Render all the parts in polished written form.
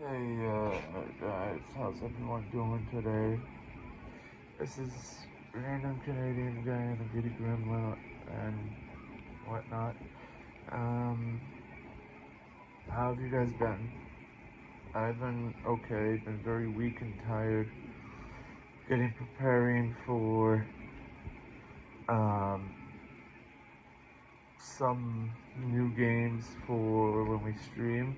Hey, guys, how's everyone doing today? This is random Canadian guy in a Giddy Gremlin and whatnot. Um, how have you guys been? I've been okay, been very weak and tired, preparing for, um, some new games for when we stream,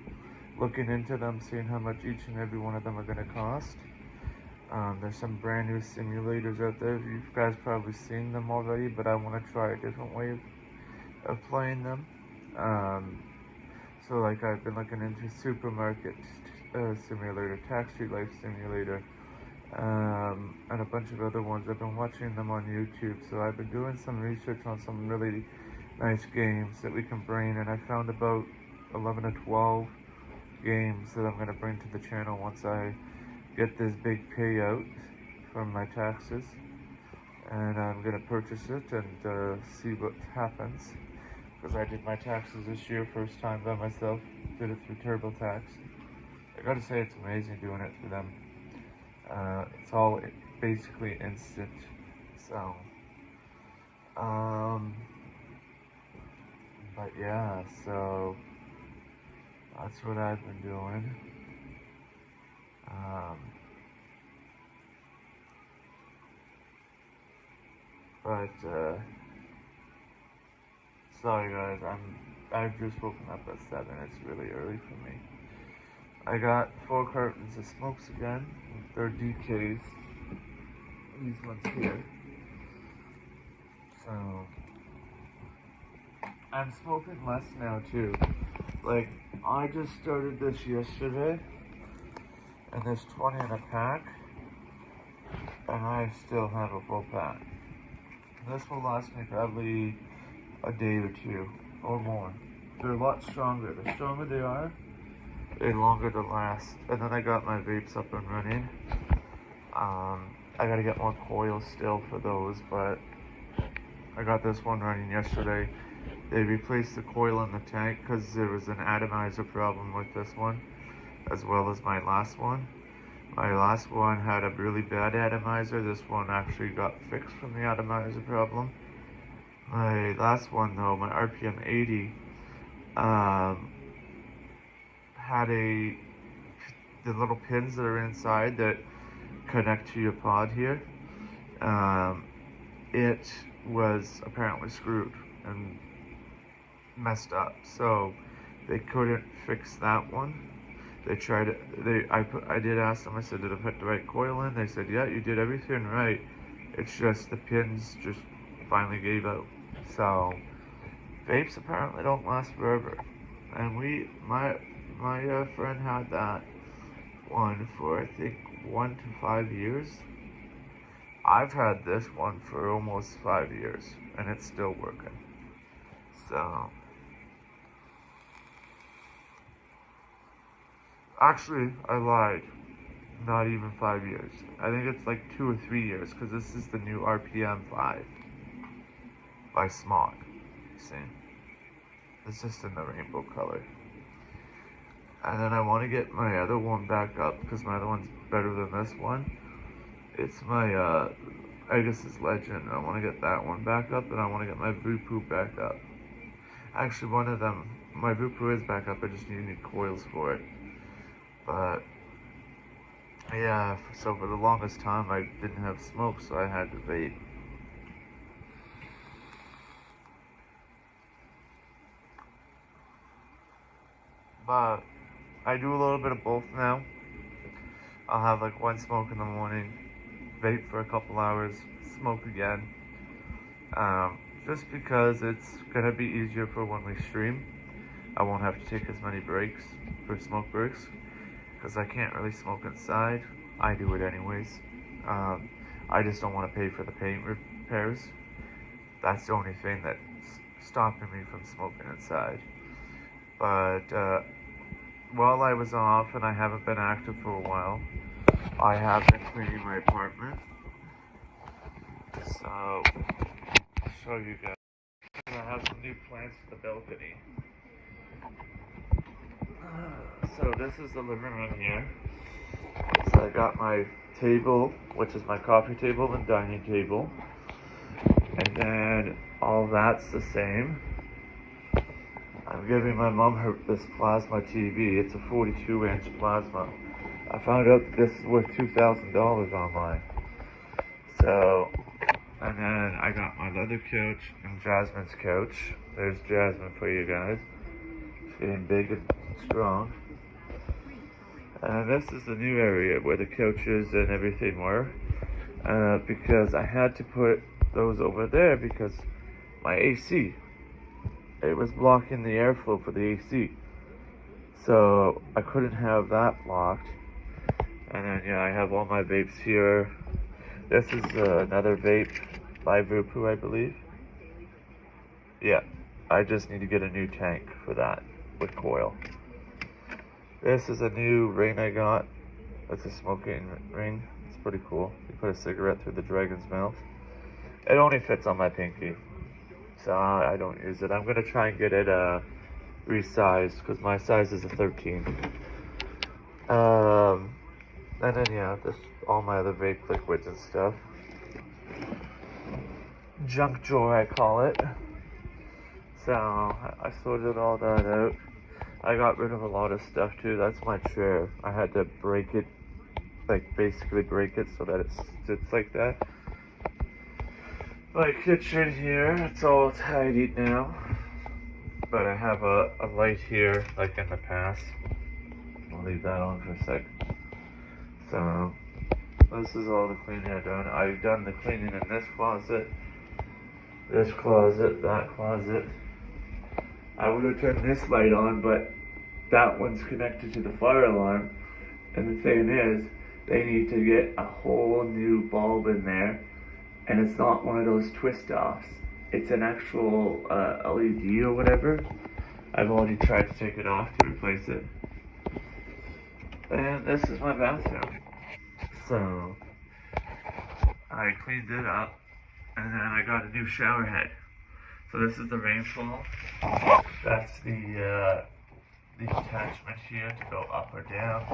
looking into them, seeing how much each and every one of them are going to cost. There's some brand new simulators out there. You guys probably seen them already, but I want to try a different way of playing them. So like I've been looking into Supermarket Simulator, Taxi Life Simulator, and a bunch of other ones. I've been watching them on YouTube, so I've been doing some research on some really nice games that we can bring, and I found about 11 or 12 games that I'm going to bring to the channel once I get this big payout from my taxes, and I'm gonna purchase it and see what happens, because I did my taxes this year first time by myself, did it through TurboTax. I gotta say it's amazing doing it through them. It's all basically instant, so but yeah, so that's what I've been doing. Sorry guys, I've just woken up at 7. It's really early for me. I got 4 cartons of smokes again. They're DKs. These ones here. So I'm smoking less now too. Like, I just started this yesterday, and there's 20 in a pack, and I still have a full pack. This will last me probably a day or 2 or more. They're a lot stronger. The stronger they are, the longer to last. And then I got my vapes up and running. I gotta get more coils still for those, but I got this one running yesterday. They replaced the coil in the tank because there was an atomizer problem with this one, as well as my last one. My last one had a really bad atomizer. This one actually got fixed from the atomizer problem. My last one though, my RPM 80, had the little pins that are inside that connect to your pod here. It was apparently screwed and messed up, so they couldn't fix that one. They tried it. I did ask them. I said, "Did I put the right coil in?" They said, "Yeah, you did everything right. It's just the pins just finally gave out." So vapes apparently don't last forever, and my friend had that one for I think 1 to 5 years. I've had this one for almost 5 years, and it's still working. So actually, I lied. Not even 5 years. I think it's like 2 or 3 years, because this is the new RPM 5 by Smog. See? It's just in the rainbow color. And then I want to get my other one back up, because my other one's better than this one. It's my, I guess it's Legend. I want to get that one back up, and I want to get my Voopoo back up. Actually, one of them, my Voopoo is back up, I just need coils for it. But yeah, so for the longest time I didn't have smoke, so I had to vape. But I do a little bit of both now. I'll have like one smoke in the morning, vape for a couple hours, smoke again. Just because it's gonna be easier for when we stream. I won't have to take as many breaks for smoke breaks, because I can't really smoke inside. I do it anyways. I just don't want to pay for the paint repairs. That's the only thing that's stopping me from smoking inside. But while I was off and I haven't been active for a while, I have been cleaning my apartment. So I'll show you guys. I have some new plants in the balcony. So this is the living room here. So I got my table, which is my coffee table and dining table. And then all that's the same. I'm giving my mom this plasma TV. It's a 42-inch plasma. I found out that this is worth $2,000 online. So, and then I got my leather couch and Jasmine's couch. There's Jasmine for you guys. She's getting big and strong. And this is the new area where the couches and everything were. Because I had to put those over there because my AC, it was blocking the airflow for the AC. So I couldn't have that blocked. And then yeah, I have all my vapes here. This is another vape by Vupu, I believe. Yeah, I just need to get a new tank for that with coil. This is a new ring I got. It's a smoking ring. It's pretty cool. You put a cigarette through the dragon's mouth. It only fits on my pinky, so I don't use it. I'm gonna try and get it resized because my size is a 13. And then yeah, this all my other vape liquids and stuff. Junk drawer, I call it. So I sorted all that out. I got rid of a lot of stuff too. That's my chair. I had to break it, like basically break it so that it sits like that. My kitchen here, it's all tidied now. But I have a light here, like in the past. I'll leave that on for a sec. So, this is all the cleaning I've done. I've done the cleaning in this closet, that closet. I would have turned this light on, but that one's connected to the fire alarm. And the thing is, they need to get a whole new bulb in there. And it's not one of those twist offs. It's an actual LED or whatever. I've already tried to take it off to replace it. And this is my bathroom. So, I cleaned it up. And then I got a new shower head. So this is the rainfall. That's the attachment here to go up or down.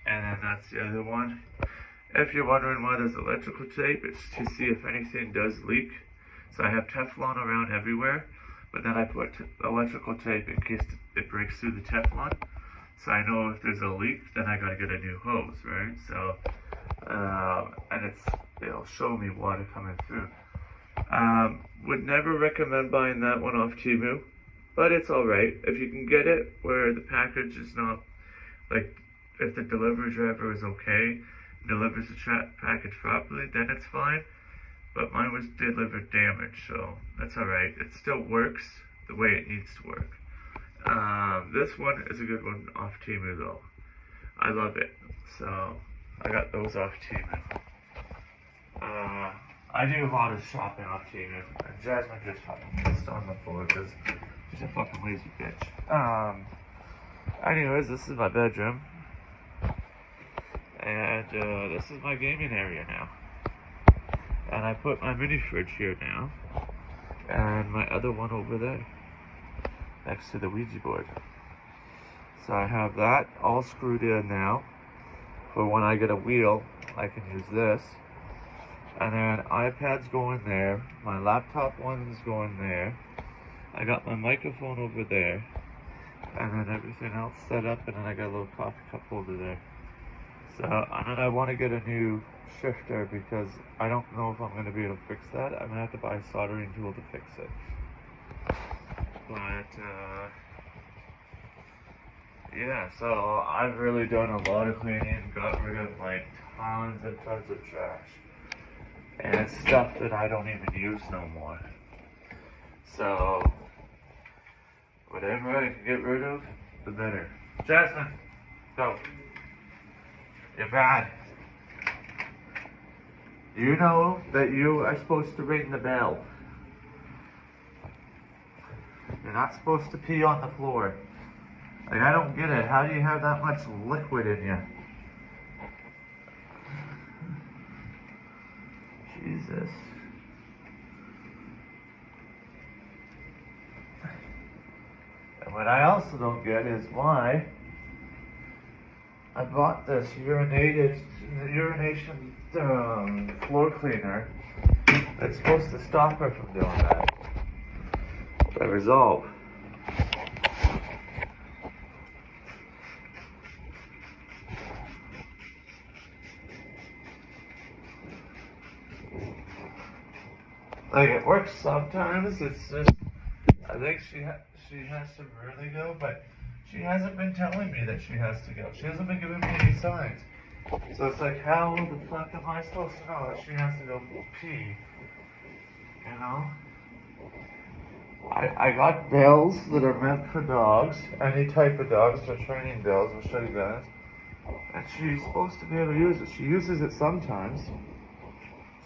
And then that's the other one. If you're wondering why there's electrical tape, it's to see if anything does leak. So I have Teflon around everywhere, but then I put electrical tape in case it breaks through the Teflon. So I know if there's a leak, then I gotta get a new hose, right? So, and it'll show me water coming through. Would never recommend buying that one off Temu, but it's alright. If you can get it where the package is not, like, if the delivery driver is okay, delivers the package properly, then it's fine. But mine was delivered damaged, so that's alright. It still works the way it needs to work. This one is a good one off Temu though. I love it. So I got those off Temu. I do a lot of shopping off Temu. And Jasmine just fucking pissed on the floor because she's a fucking lazy bitch. Anyways, this is my bedroom. And this is my gaming area now. And I put my mini fridge here now. And my other one over there. Next to the Ouija board. So I have that all screwed in now. For when I get a wheel, I can use this. And then iPad's going there. My laptop one's going there. I got my microphone over there. And then everything else set up. And then I got a little coffee cup holder there. So, and then I want to get a new shifter because I don't know if I'm going to be able to fix that. I'm going to have to buy a soldering tool to fix it. But, yeah, so I've really done a lot of cleaning, got rid of like tons and tons of trash. And it's stuff that I don't even use no more. So, whatever I can get rid of, the better. Jasmine, go. You're bad. You know that you are supposed to ring the bell. You're not supposed to pee on the floor. Like, I don't get it. How do you have that much liquid in you? Jesus. And what I also don't get is why I bought this urination floor cleaner. It's supposed to stop her from doing that. The result. Like, it works sometimes. It's just, I think she has to really go, but she hasn't been telling me that she has to go. She hasn't been giving me any signs. So it's like, how the fuck am I supposed to know that she has to go pee? You know? I got bells that are meant for dogs, any type of dogs. They're training bells. I'll show you guys. And she's supposed to be able to use it. She uses it sometimes.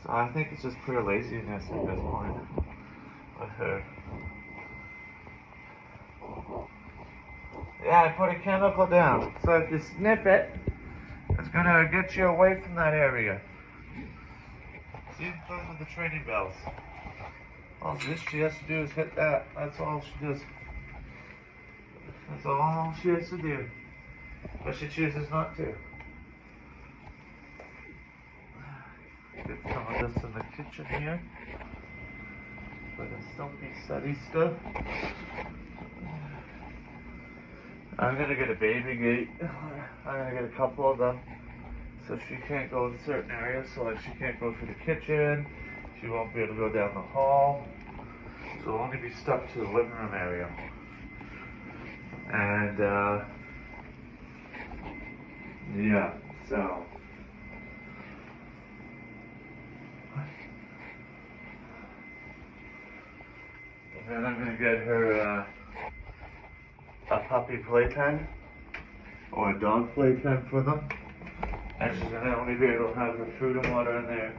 So I think it's just pure laziness at this point with her. Yeah, I put a chemical down. So if you sniff it, it's gonna get you away from that area. See, those are the training bells. All this she has to do is hit that. That's all she does. That's all she has to do. But she chooses not to. Get some of this in the kitchen here. For the stumpy study stuff. I'm gonna get a baby gate. I'm gonna get a couple of them. So she can't go in certain areas. So like she can't go through the kitchen. She won't be able to go down the hall. So we'll only be stuck to the living room area. And yeah, so and then I'm gonna get her a puppy playpen or a dog playpen for them. And she's gonna only be able to have her food and water in there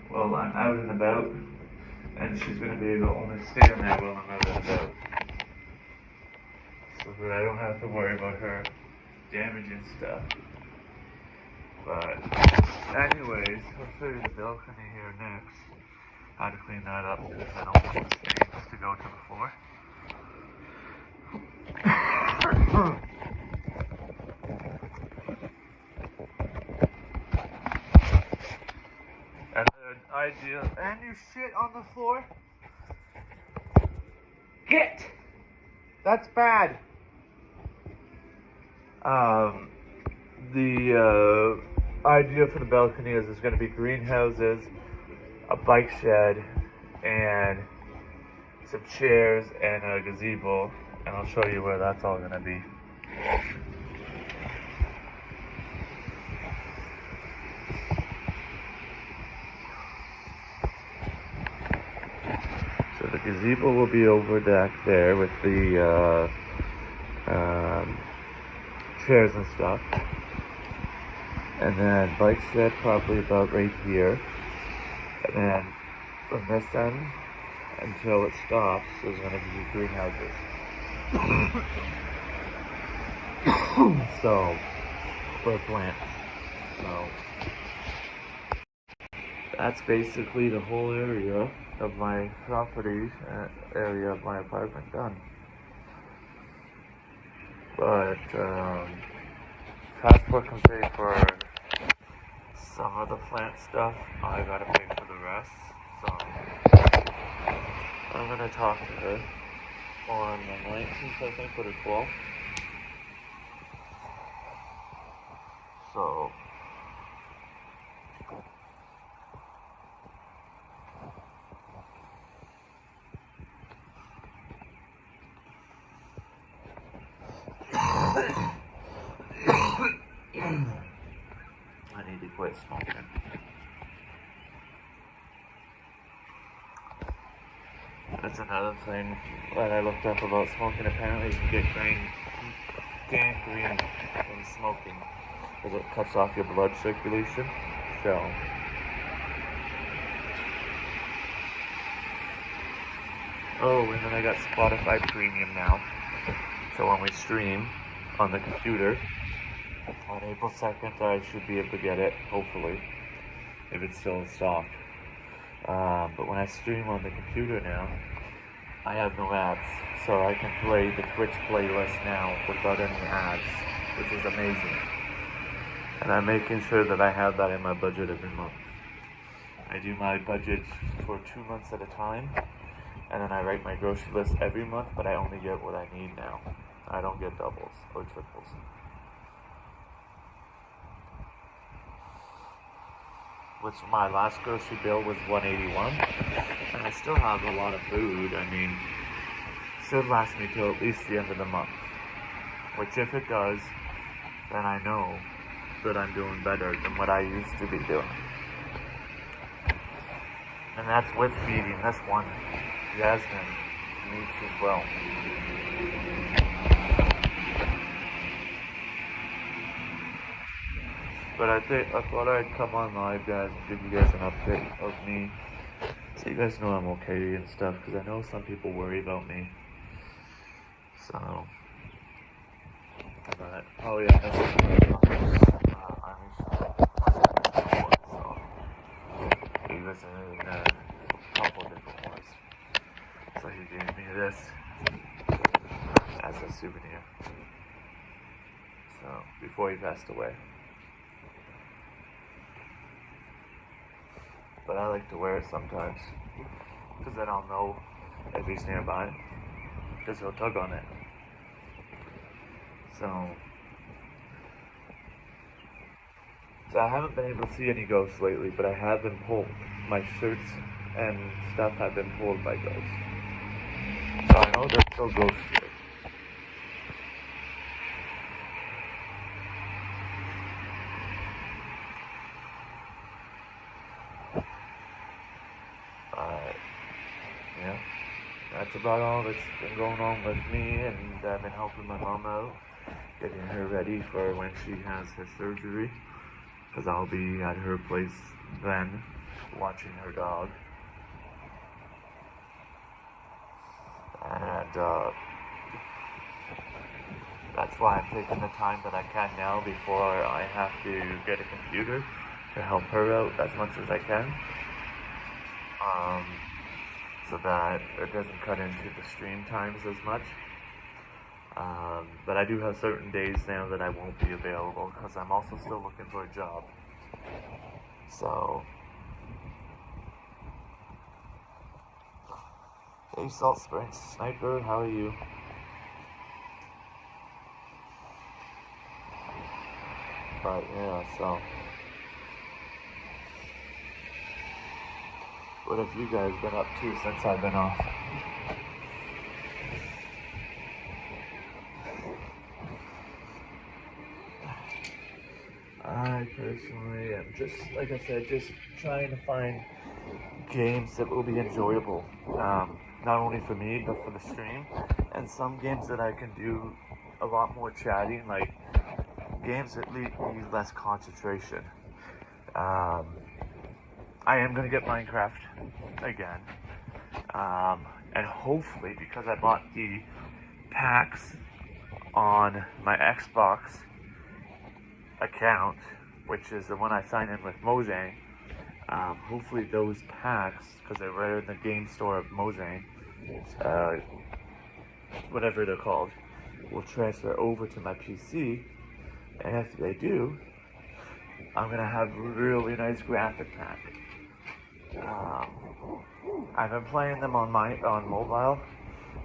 while I'm out and about. And she's gonna be able to only stay in there while I'm out and about. So that I don't have to worry about her damaging stuff. But anyways, I'll show you the balcony here next. How to clean that up because I don't want the stains to go to the floor. And the idea, and you shit on the floor? Get! That's bad. The idea for the balcony is there's going to be greenhouses, a bike shed, and some chairs and a gazebo, and I'll show you where that's all going to be. So the gazebo will be over back there with the chairs and stuff. And then bike shed probably about right here. And then from this end until it stops, there's going to be greenhouses. So, for plants. So, that's basically the whole area of my property, area of my apartment done. But, Passport can pay for some of the plant stuff. I gotta pay for the rest. So, I'm gonna talk to her on the 19th, I think, or the 12th. So, I need to quit smoking. That's another thing that I looked up about smoking. Apparently you can get gangrene from smoking because it cuts off your blood circulation. So, oh, and then I got Spotify Premium now. So when we stream on the computer, on April 2nd, I should be able to get it, hopefully, if it's still in stock. But when I stream on the computer now, I have no ads, so I can play the Twitch playlist now without any ads, which is amazing. And I'm making sure that I have that in my budget every month. I do my budget for 2 months at a time, and then I write my grocery list every month, but I only get what I need now. I don't get doubles or triples. Which my last grocery bill was $181, and I still have a lot of food. I mean, should last me till at least the end of the month. Which if it does, then I know that I'm doing better than what I used to be doing. And that's with feeding this one Jasmine meats as well. But I thought I'd come on live, guys, and give you guys an update of me, so you guys know I'm okay and stuff, because I know some people worry about me. So, but, oh yeah, that's he was in a couple different wars. So he gave me this as a souvenir. So, before he passed away. But I like to wear it sometimes, because then I'll know if he's nearby, because he'll tug on it. So I haven't been able to see any ghosts lately, but I have been pulled. My shirts and stuff have been pulled by ghosts. So I know there's still ghosts here. Yeah, that's about all that's been going on with me, and I've been helping my mom out, getting her ready for when she has her surgery, because I'll be at her place then, watching her dog. And that's why I'm taking the time that I can now before I have to get a computer to help her out as much as I can. So that it doesn't cut into the stream times as much. But I do have certain days now that I won't be available because I'm also still looking for a job. So, hey Salt Springs Sniper, how are you? But yeah, so what have you guys been up to since I've been off? I personally am just, like I said, just trying to find games that will be enjoyable. Not only for me, but for the stream. And some games that I can do a lot more chatting, like games that need less concentration. I am going to get Minecraft again. And hopefully, because I bought the packs on my Xbox account, which is the one I signed in with Mojang, hopefully those packs, because they're right in the game store of Mojang, whatever they're called, will transfer over to my PC. And if they do, I'm going to have a really nice graphic pack. I've been playing them on mobile,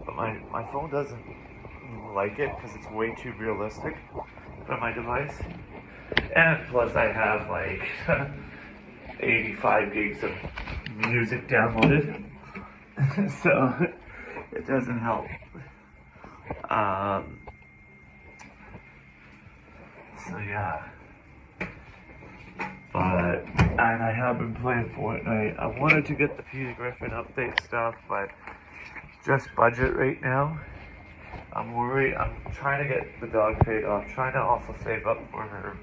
but my phone doesn't like it because it's way too realistic for my device. And plus I have like 85 gigs of music downloaded, so it doesn't help. So yeah. And I have been playing Fortnite. I wanted to get the Peter Griffin update stuff, but just budget right now. I'm worried. I'm trying to get the dog paid off. Trying to also save up for her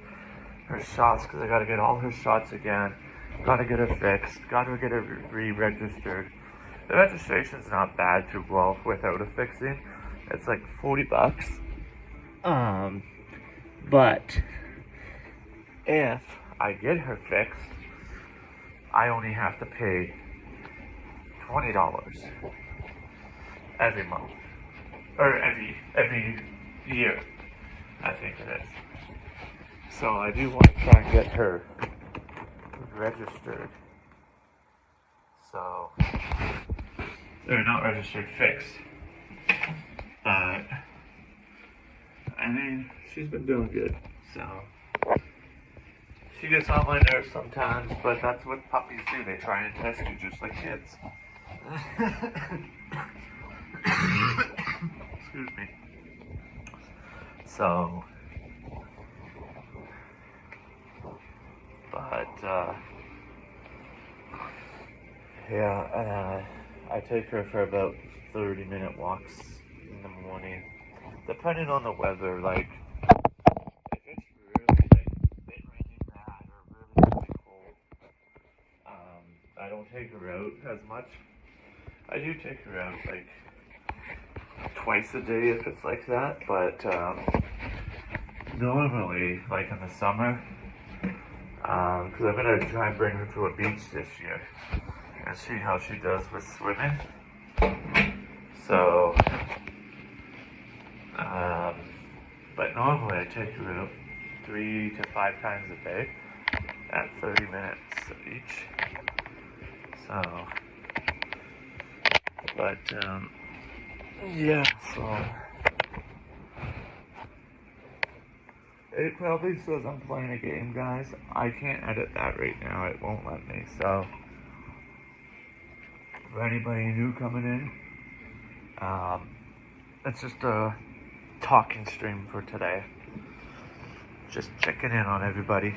shots, because I got to get all her shots again. Got to get her fixed. Got to get her re-registered. The registration's not bad to go off without a fixing. It's like $40. But if I get her fixed, I only have to pay $20 every month, or every year, I think it is. So I do want to try and get her registered. So they're not registered, fixed. But I mean, she's been doing good. So she gets on my nerves sometimes, but that's what puppies do. They try and test you just like kids. Excuse me. So, but yeah, I take her for about 30-minute walks in the morning, depending on the weather. Like, if it's really like been raining bad or really cold, I don't take her out as much. I do take her out like twice a day if it's like that, but normally, like in the summer, because I'm gonna try and bring her to a beach this year and see how she does with swimming. So, but normally I take her out 3 to 5 times a day at 30 minutes each. So, but yeah, so it probably says I'm playing a game, guys. I can't edit that right now. It won't let me. So, for anybody new coming in, it's just a talking stream for today. Just checking in on everybody.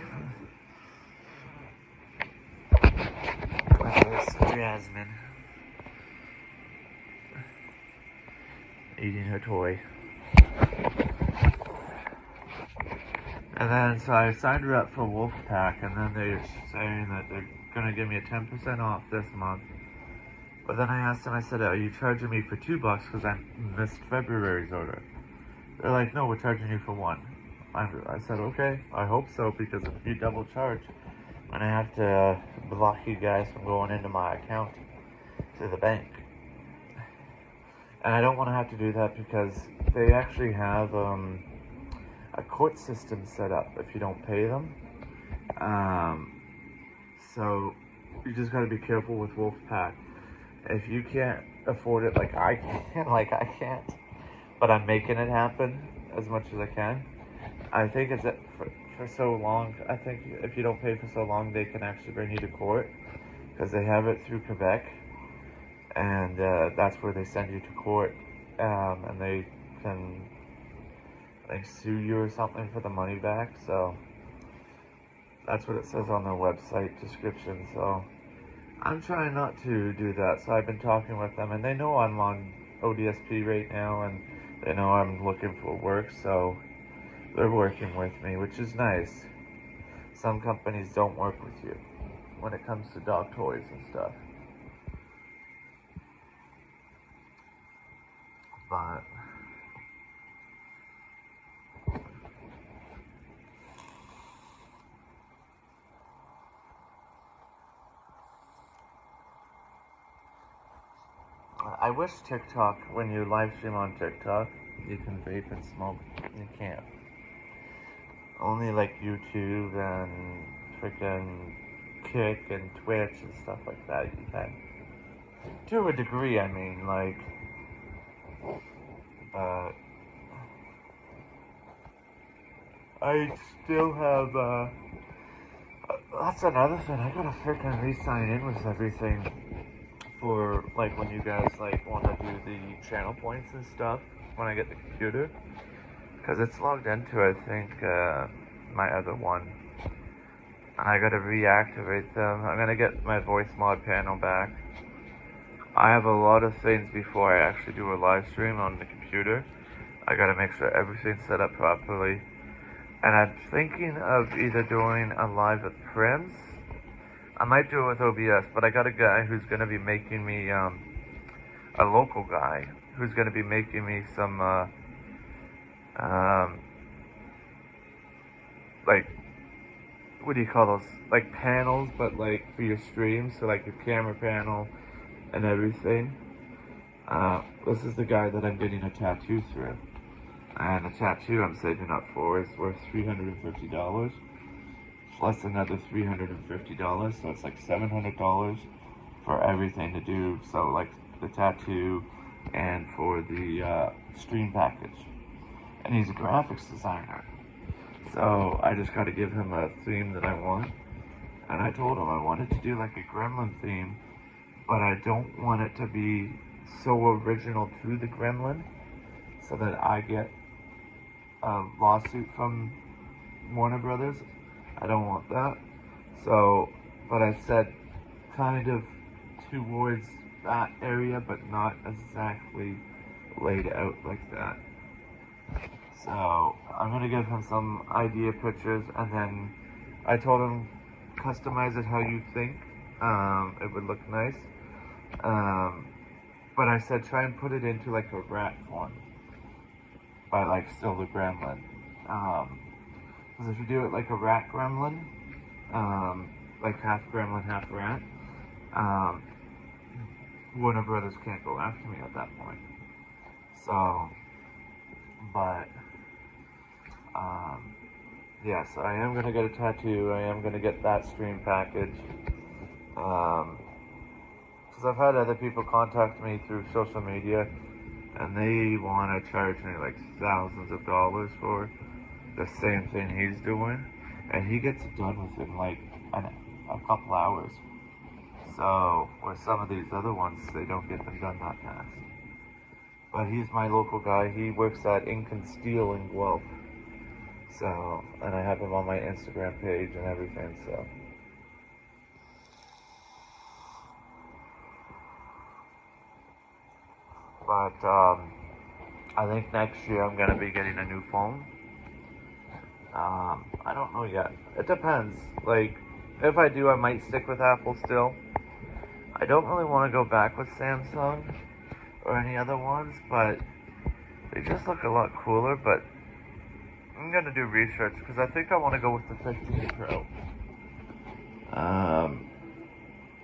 There's Jasmine eating her toy. And then, so I signed her up for Wolfpack, and then they're saying that they're gonna give me a 10% off this month. But then I asked them, I said, are you charging me for $2 because I missed February's order? They're like, no, we're charging you for $1. I said, okay, I hope so, because if you double charge, and I have to block you guys from going into my account to the bank. And I don't want to have to do that because they actually have a court system set up if you don't pay them. So you just got to be careful with Wolfpack. If you can't afford it like I can't, but I'm making it happen as much as I can. I think it's for so long. I think if you don't pay for so long, they can actually bring you to court because they have it through Quebec, and that's where they send you to court, and they can like sue you or something for the money back. So that's what it says on their website description. So I'm trying not to do that. So I've been talking with them, and they know I'm on ODSP right now, and they know I'm looking for work. So they're working with me, which is nice. Some companies don't work with you when it comes to dog toys and stuff. But I wish TikTok, when you live stream on TikTok, you can vape and smoke. You can't. Only like YouTube and freaking Kick and Twitch and stuff like that you can. To a degree, I mean, like, I still have, that's another thing, I gotta freaking re-sign in with everything for, like, when you guys, like, want to do the channel points and stuff when I get the computer. Because it's logged into, I think, my other one. I gotta reactivate them. I'm gonna get my voice mod panel back. I have a lot of things before I actually do a live stream on the computer. I gotta make sure everything's set up properly. And I'm thinking of either doing a live with Prince. I might do it with OBS, but I got a guy who's gonna be making me, a local guy, who's gonna be making me some, like, what do you call those? Like panels, but like for your streams, so like your camera panel and everything. This is the guy that I'm getting a tattoo through. And the tattoo I'm saving up for is worth $350, plus another $350, so it's like $700 for everything to do. So like the tattoo and for the stream package. And he's a graphics designer. So I just got to give him a theme that I want. And I told him I wanted to do like a Gremlin theme, but I don't want it to be so original to the Gremlin so that I get a lawsuit from Warner Brothers. I don't want that. So, but I said kind of towards that area, but not exactly laid out like that. So I'm gonna give him some idea pictures, and then I told him customize it how you think it would look nice. But I said try and put it into like a rat form, but like still the gremlin. Because if you do it like a rat gremlin, like half gremlin, half rat, Warner Brothers can't go after me at that point. So, but, yeah, so I am going to get a tattoo. I am going to get that stream package. Because I've had other people contact me through social media, and they want to charge me like thousands of dollars for the same thing he's doing. And he gets it done within like a couple hours. So, where some of these other ones, they don't get them done that fast. But he's my local guy. He works at Ink and Steel in Guelph. So, and I have him on my Instagram page and everything, so. But, I think next year I'm gonna be getting a new phone. I don't know yet. It depends. Like, if I do, I might stick with Apple still. I don't really want to go back with Samsung or any other ones, but they just look a lot cooler. But I'm gonna do research because I think I want to go with the 15 Pro.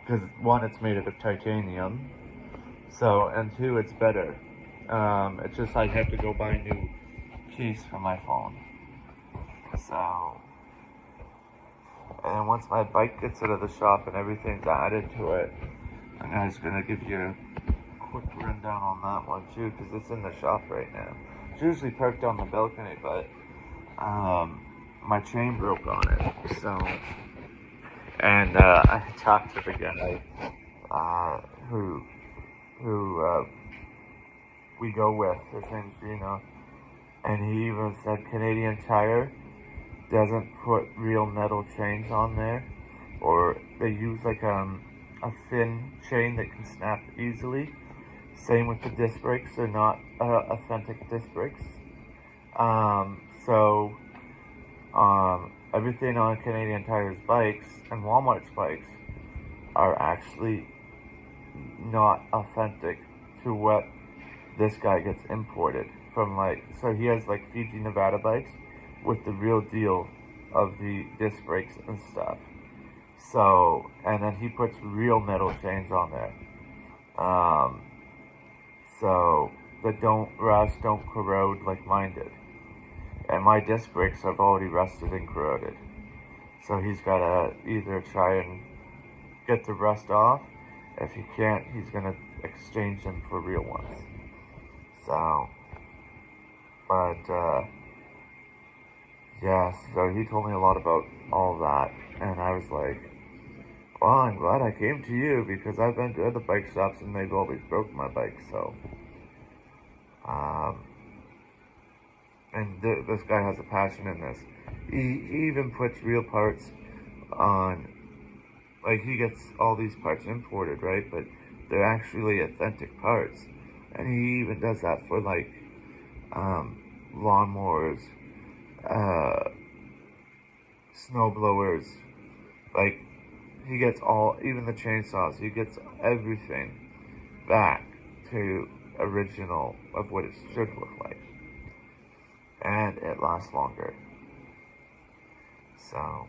Because one, it's made out of titanium, so, and two, it's better. It's just I have to go buy a new case for my phone. So, and once my bike gets out of the shop and everything's added to it, I'm just gonna give you a quick rundown on that one too, because it's in the shop right now. It's usually parked on the balcony, but my chain broke on it. So, and I talked to the guy who we go with. His name's Gino, and he even said Canadian Tire doesn't put real metal chains on there, or they use like a thin chain that can snap easily. Same with the disc brakes, they're not authentic disc brakes. So everything on Canadian Tire's bikes and Walmart's bikes are actually not authentic to what this guy gets imported from. Like, so he has like Fiji Nevada bikes with the real deal of the disc brakes and stuff. So, and then he puts real metal chains on there. So that don't rust, don't corrode like mine did. And my disc brakes have already rusted and corroded. So he's gotta either try and get the rust off. If he can't, he's gonna exchange them for real ones. So, but, yeah, so he told me a lot about all that, and I was like, well, I'm glad I came to you, because I've been to other bike shops and they've always broke my bike, so, and this guy has a passion in this. He even puts real parts on, like, he gets all these parts imported, right, but they're actually authentic parts, and he even does that for, like, lawnmowers, snow blowers, like, he gets all, even the chainsaws, he gets everything back to original of what it should look like. And it lasts longer. So,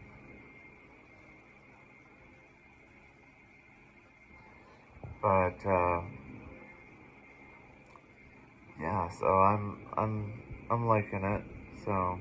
but, yeah, so I'm I'm liking it. So,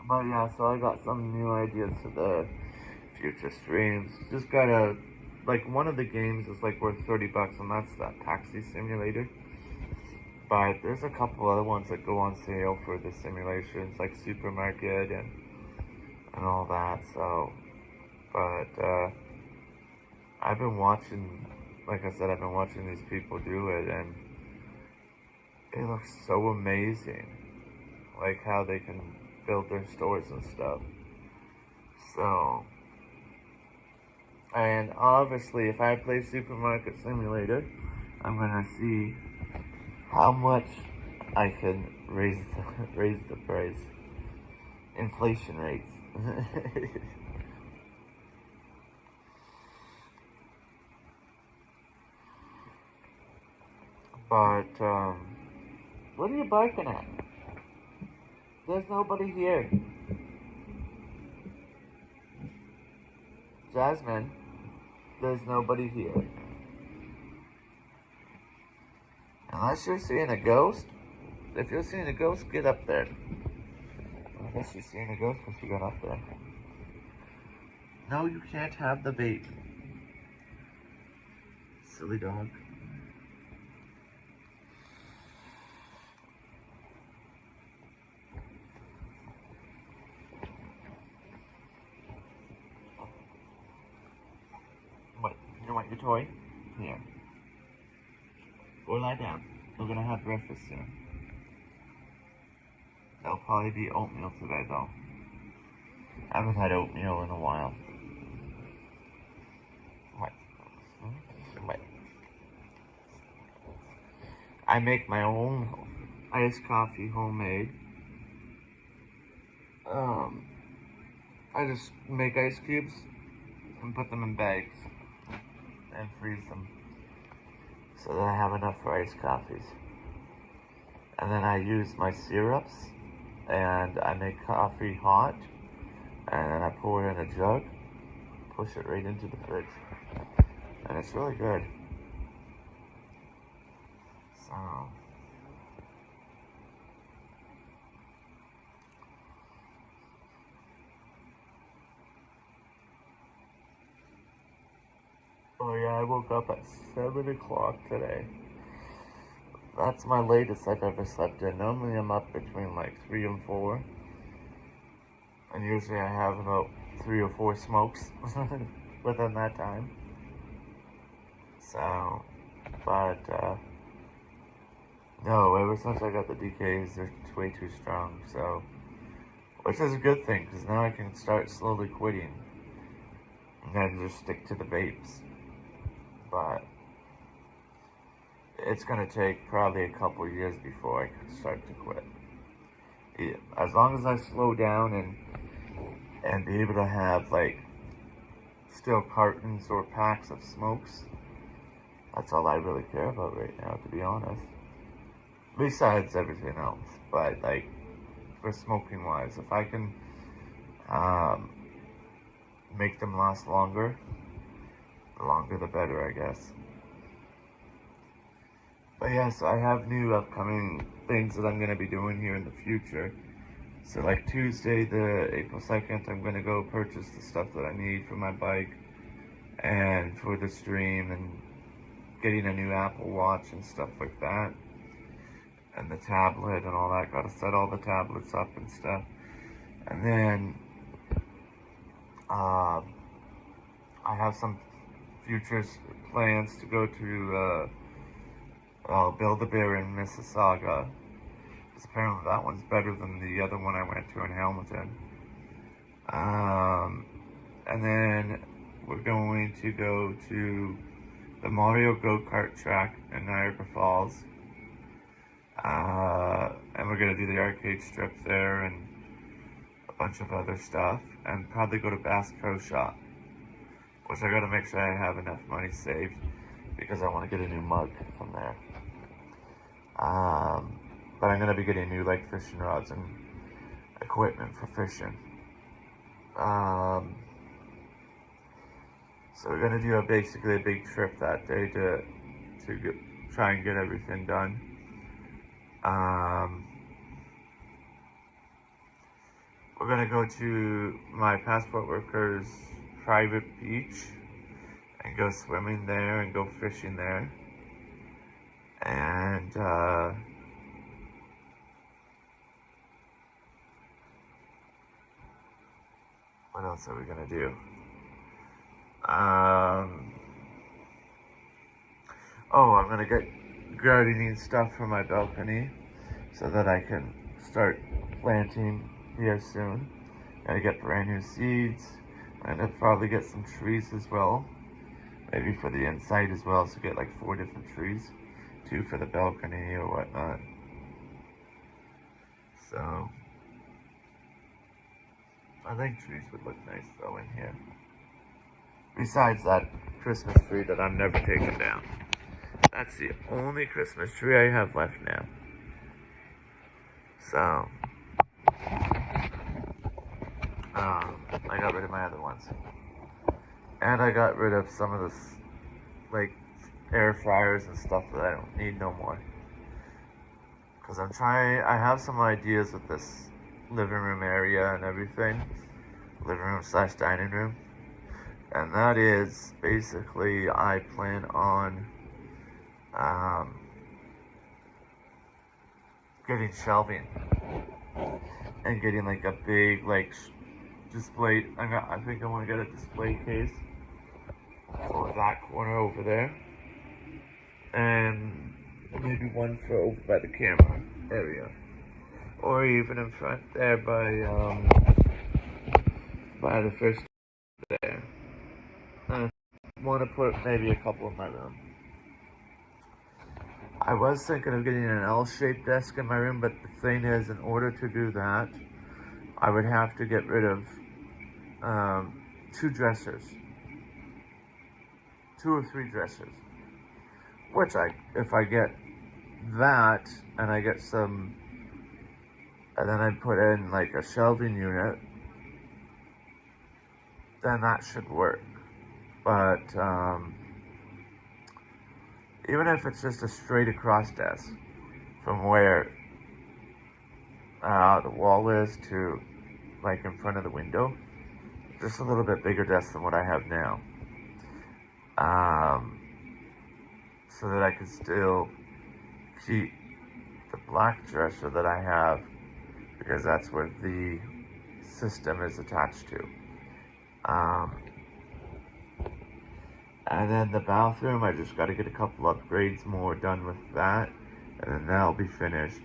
but yeah, so I got some new ideas for the future streams. Just gotta, like, one of the games is like worth $30, and that's that taxi simulator. But there's a couple other ones that go on sale for the simulations, like Supermarket and all that. So, but I've been watching, like I said, I've been watching these people do it, and it looks so amazing, like how they can build their stores and stuff. So, and obviously, if I play Supermarket Simulator, I'm gonna see how much I can raise raise the price, inflation rates. But what are you barking at? There's nobody here. Jasmine, there's nobody here. Unless you're seeing a ghost. If you're seeing a ghost, get up there. I guess you're seeing a ghost because you got up there. No, you can't have the bait. Silly dog. What? You want your toy? Here. Go lie down. We're gonna have breakfast soon. There'll probably be oatmeal today, though. I haven't had oatmeal in a while. What? What? I make my own iced coffee, homemade. I just make ice cubes and put them in bags and freeze them so that I have enough for iced coffees. And then I use my syrups and I make coffee hot and then I pour it in a jug, push it right into the fridge, and it's really good. So, oh yeah, I woke up at 7 o'clock today. That's my latest I've ever slept in. Normally I'm up between like 3 and 4. And usually I have about 3 or 4 smokes within that time. So, but, no, ever since I got the DKs, they're way too strong. So, which is a good thing, because now I can start slowly quitting. And then just stick to the vapes. But, it's going to take probably a couple years before I can start to quit. As long as I slow down and be able to have, like, still cartons or packs of smokes, that's all I really care about right now, to be honest. Besides everything else. But, like, for smoking wise, if I can make them last longer, the longer the better, I guess. But yes, I have new upcoming things that I'm going to be doing here in the future. So like Tuesday, the April 2nd, I'm going to go purchase the stuff that I need for my bike and for the stream and getting a new Apple Watch and stuff like that. And the tablet and all that. Got to set all the tablets up and stuff. And then I have some future plans to go to Build-A-Bear in Mississauga. Because apparently that one's better than the other one I went to in Hamilton. And then we're going to go to the Mario Go-Kart track in Niagara Falls. And we're going to do the arcade strip there and a bunch of other stuff. And probably go to Bass Pro Shop. which I gotta make sure I have enough money saved because I want to get a new mug from there. But I'm gonna be getting new like fishing rods and equipment for fishing. So we're gonna do basically a big trip that day to try and get everything done. We're gonna go to my passport worker's private beach and go swimming there and go fishing there. And what else are we gonna do? Oh, I'm gonna get gardening stuff for my balcony so that I can start planting here soon. Gotta get brand new seeds. I'm gonna probably get some trees as well. Maybe for the inside as well, so get like 4 different trees. 2 for the balcony or whatnot. So, I think trees would look nice though in here. Besides that Christmas tree that I'm never taking down. That's the only Christmas tree I have left now. So, I got rid of my other ones. And I got rid of some of this, like, air fryers and stuff that I don't need no more. Because I have some ideas with this living room area and everything. Living room / dining room. And that is, basically, I plan on, getting shelving. And getting, like, a big, like, display. I think I want to get a display case for that corner over there. And maybe one for over by the camera area. Or even in front there by the first there. I want to put maybe a couple in my room. I was thinking of getting an L-shaped desk in my room, but the thing is, in order to do that, I would have to get rid of 2 dressers. 2 or 3 dressers. Which if I get that, and I get some, and then I put in like a shelving unit, then that should work. But even if it's just a straight across desk from where the wall is to like in front of the window, just a little bit bigger desk than what I have now, so that I can still keep the black dresser that I have, because that's where the system is attached to. And then the bathroom, I just got to get a couple upgrades more done with that, and then that'll be finished.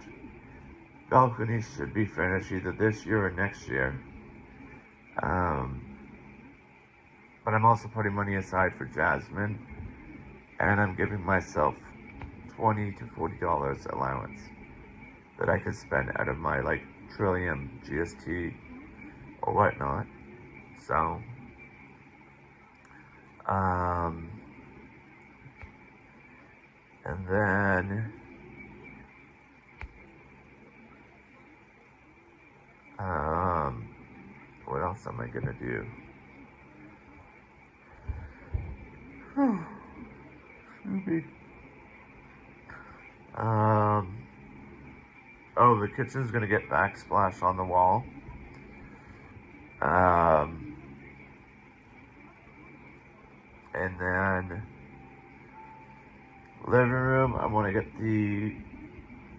Balcony should be finished either this year or next year. But I'm also putting money aside for Jasmine, and I'm giving myself $20 to $40 allowance that I could spend out of my like Trillium GST or whatnot. So, and then, what else am I gonna do? Maybe. Oh, the kitchen's gonna get backsplash on the wall. And then living room, I want to get the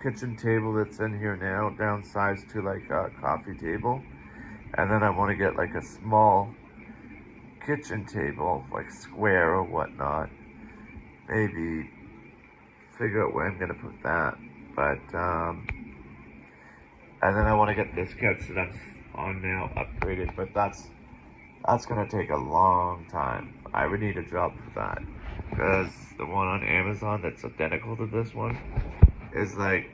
kitchen table that's in here now downsized to like a coffee table, and then I want to get like a small kitchen table, like square or whatnot. Maybe figure out where I'm gonna put that. But and then I want to get this couch that I'm on now upgraded, but that's gonna take a long time. I would need a job for that, because the one on Amazon that's identical to this one is like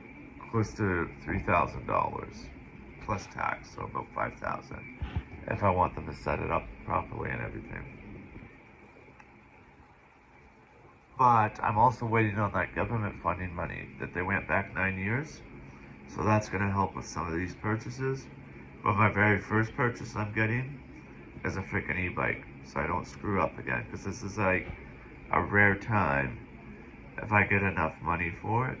close to $3,000 plus tax, so about $5,000 if I want them to set it up properly and everything. But I'm also waiting on that government funding money that they went back 9 years. So that's going to help with some of these purchases. But my very first purchase I'm getting is a freaking e-bike. So I don't screw up again. Because this is like a rare time. If I get enough money for it,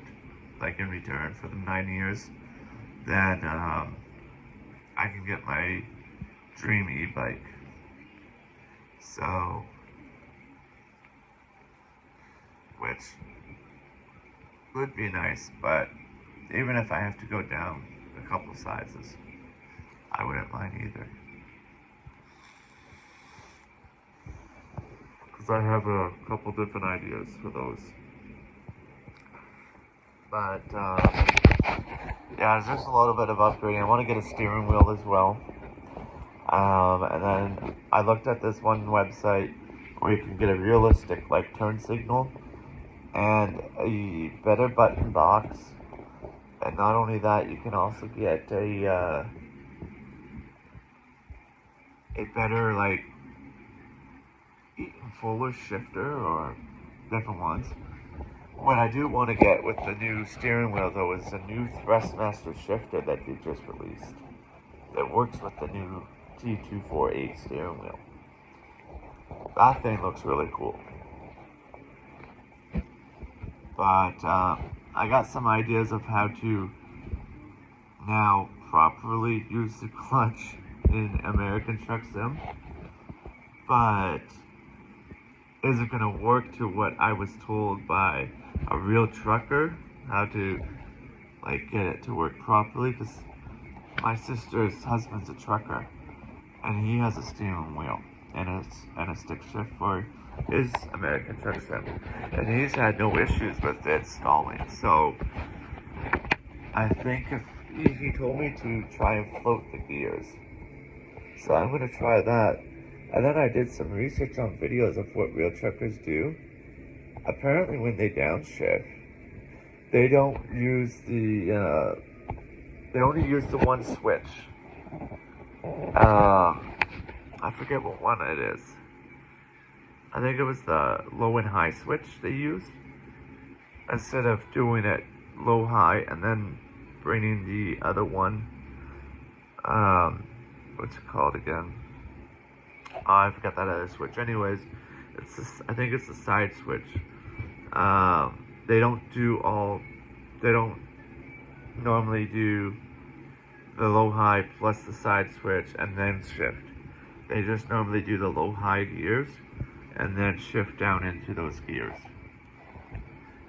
like in return for the 9 years, then I can get my dream e-bike. So, which would be nice, but even if I have to go down a couple sizes, I wouldn't mind either. Because I have a couple different ideas for those. But, yeah, there's just a little bit of upgrading. I want to get a steering wheel as well. And then I looked at this one website where you can get a realistic like turn signal and a better button box. And not only that, you can also get a better like even fuller shifter or different ones. What I do want to get with the new steering wheel though is a new Thrustmaster shifter that they just released. That works with the new T248 steering wheel. That thing looks really cool. But I got some ideas of how to now properly use the clutch in American Truck Sim. But is it going to work to what I was told by a real trucker? How to like get it to work properly? Because my sister's husband's a trucker. And he has a steering wheel and a stick shift for his American Truck Sim. And he's had no issues with it stalling. So I think if he told me to try and float the gears. So I'm going to try that. And then I did some research on videos of what real truckers do. Apparently when they downshift, they don't use the, they only use the one switch. I forget what one it is. I think it was the low and high switch they used. Instead of doing it low high and then bringing the other one, what's it called again? Oh, I forgot that other switch. Anyways, it's this, I think it's the side switch. They don't normally do the low high plus the side switch and then shift. They just normally do the low high gears and then shift down into those gears.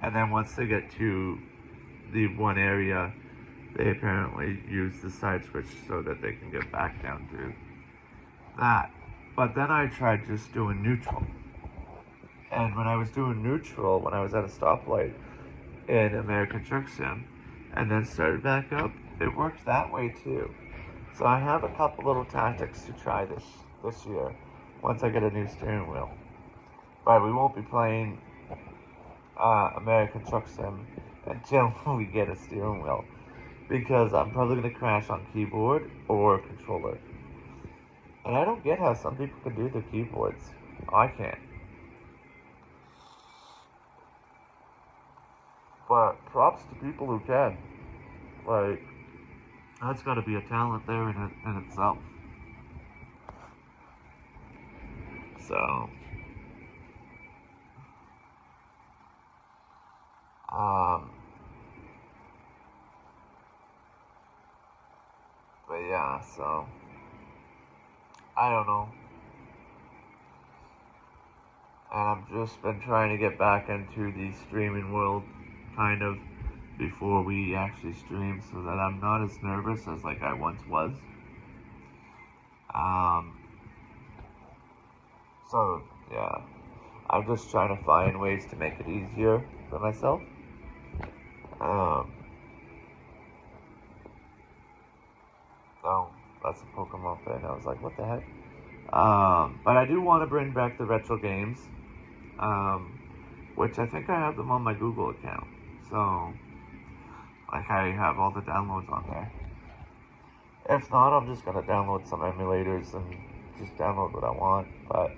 And then once they get to the one area, they apparently use the side switch so that they can get back down to that. But then I tried just doing neutral. And when I was doing neutral, when I was at a stoplight in American Truck Sim, and then started back up, it worked that way too. So I have a couple little tactics to try this year, once I get a new steering wheel. But we won't be playing American Truck Sim until we get a steering wheel. Because I'm probably going to crash on keyboard or controller. And I don't get how some people can do the keyboards. I can't. But props to people who can. Like, that's got to be a talent there in itself. So, but yeah, so, I don't know. And I've just been trying to get back into the streaming world, kind of, before we actually stream, so that I'm not as nervous as like I once was. So yeah, I'm just trying to find ways to make it easier for myself. Oh, that's a Pokemon thing. I was like, what the heck? But I do want to bring back the retro games, which I think I have them on my Google account. So, like, I have all the downloads on there. If not, I'm just gonna download some emulators and just download what I want. But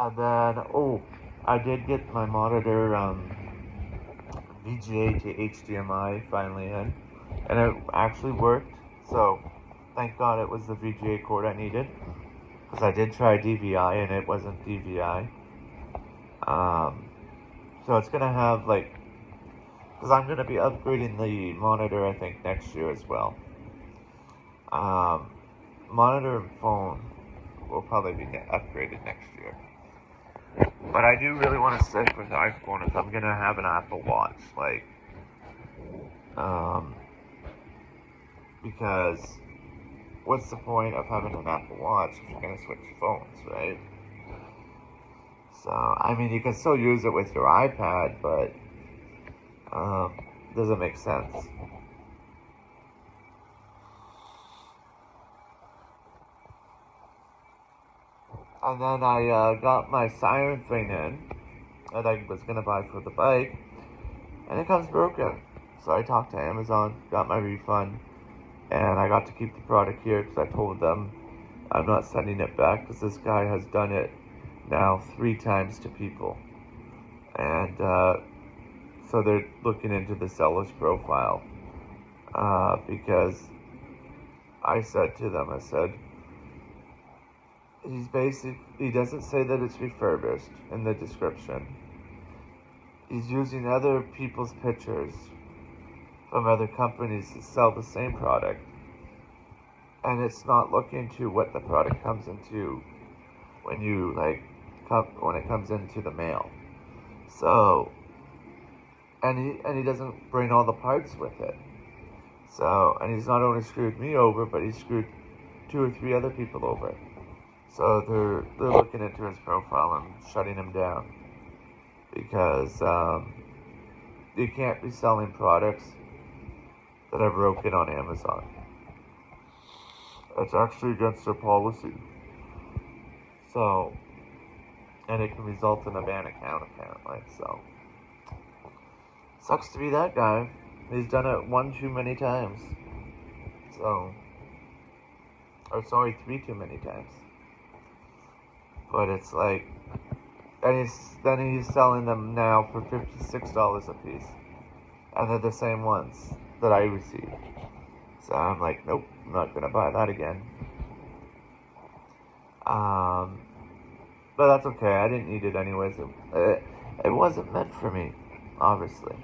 And then, oh, I did get my monitor VGA to HDMI finally in, and it actually worked. So, thank God it was the VGA cord I needed, because I did try DVI and it wasn't DVI. So it's gonna have like, because I'm gonna be upgrading the monitor I think next year as well. Monitor and phone will probably be upgraded next year. But I do really want to stick with the iPhone if I'm gonna have an Apple Watch, like, because what's the point of having an Apple Watch if you're gonna switch phones, right? So I mean, you can still use it with your iPad, but doesn't make sense. And then I got my siren thing in that I was gonna buy for the bike, and it comes broken. So I talked to Amazon, got my refund, and I got to keep the product here because I told them I'm not sending it back because this guy has done it now 3 times to people. And so they're looking into the seller's profile because I said to them, I said, he doesn't say that it's refurbished in the description. He's using other people's pictures from other companies to sell the same product, and it's not looking to what the product comes into when you when it comes into the mail. So, and he doesn't bring all the parts with it. So, and he's not only screwed me over, but he screwed 2 or 3 other people over. So they're looking into his profile and shutting him down because you can't be selling products that are broken on Amazon. It's actually against their policy. So, and it can result in a ban account apparently. So, sucks to be that guy. He's done it 1 too many times. So, or sorry, 3 too many times. But it's like, and he's selling them now for $56 a piece, and they're the same ones that I received. So I'm like, nope, I'm not gonna buy that again. But that's okay. I didn't need it anyways. It wasn't meant for me, obviously.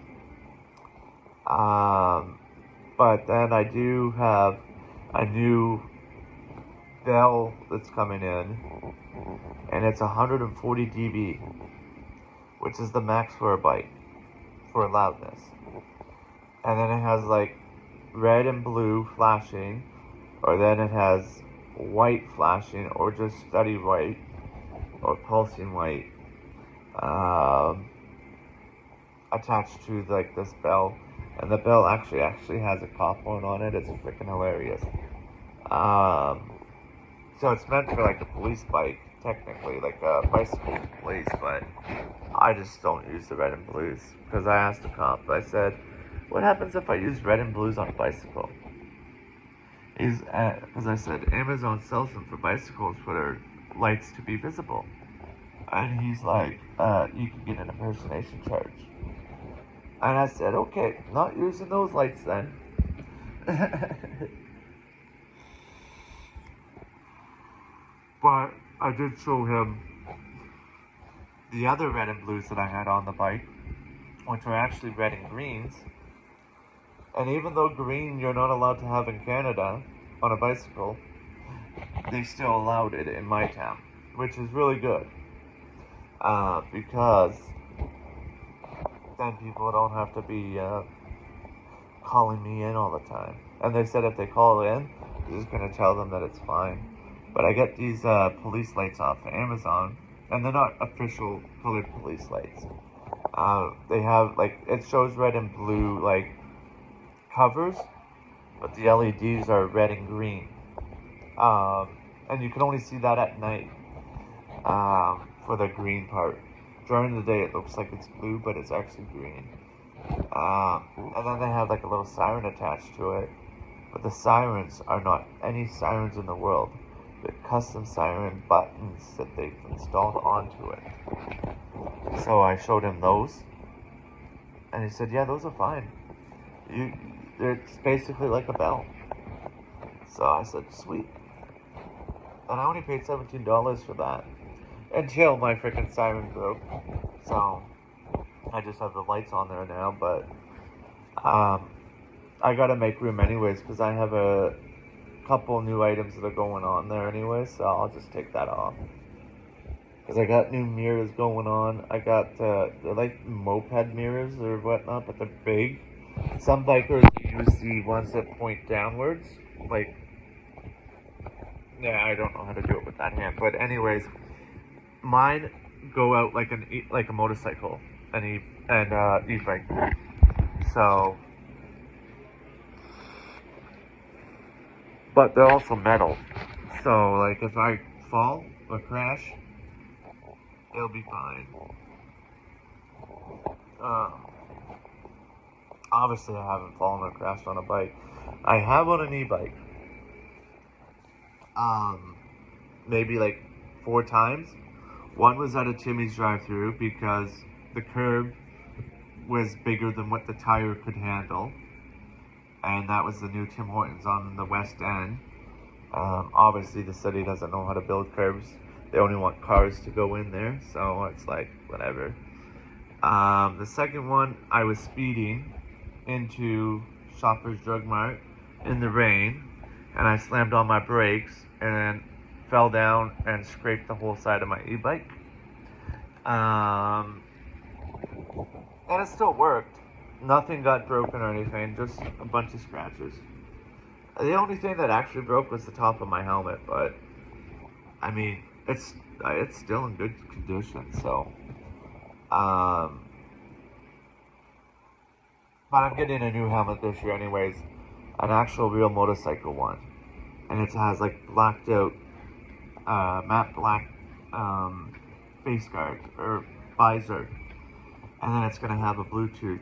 But then I do have a new bell that's coming in, and it's 140 dB, which is the max for a bike for loudness. And then it has like red and blue flashing, or then it has white flashing, or just steady white, or pulsing white, attached to like this bell. And the bell actually has a cop horn on it. It's freaking hilarious. So it's meant for like a police bike, technically, like a bicycle police, but I just don't use the red and blues. Because I asked the cop, I said, what happens if I use red and blues on a bicycle? Because I said, Amazon sells them for bicycles for their lights to be visible. And he's like, you can get an impersonation charge. And I said, okay, not using those lights then. But I did show him the other red and blues that I had on the bike, which were actually red and greens. And even though green you're not allowed to have in Canada on a bicycle, they still allowed it in my town, which is really good. Because then people don't have to be calling me in all the time. And they said if they call in, they're just going to tell them that it's fine. But I get these police lights off of Amazon, and they're not official colored police lights. They have, like, it shows red and blue, like, covers, but the LEDs are red and green. And you can only see that at night for the green part. During the day, it looks like it's blue, but it's actually green. And then they have, like, a little siren attached to it. But the sirens are not any sirens in the world. the custom siren buttons that they've installed onto it. So I showed him those, and he said, "Yeah, those are fine. It's basically like a bell." So I said, "Sweet." And I only paid $17 for that until my freaking siren broke. So I just have the lights on there now, but I gotta make room anyways because I have a couple new items that are going on there anyway, so I'll just take that off. Because I got new mirrors going on. I got, they're like moped mirrors or whatnot, but they're big. Some bikers use the ones that point downwards. Like, yeah, I don't know how to do it with that hand. But anyways, mine go out like a motorcycle, e-bike. So, but they're also metal. So, like, if I fall or crash, it'll be fine. Obviously, I haven't fallen or crashed on a bike. I have on an e-bike. Maybe like 4 times. One was at a Timmy's drive-thru because the curb was bigger than what the tire could handle. And that was the new Tim Hortons on the West End. Obviously, the city doesn't know how to build curbs. They only want cars to go in there, so it's like, whatever. The second one, I was speeding into Shoppers Drug Mart in the rain, and I slammed on my brakes and then fell down and scraped the whole side of my e-bike. And it still worked. Nothing got broken or anything, just a bunch of scratches. The only thing that actually broke was the top of my helmet, but I mean, it's still in good condition, so but I'm getting a new helmet this year anyways, an actual real motorcycle one, and it has like blacked out matte black face guard or visor, and then it's gonna have a Bluetooth,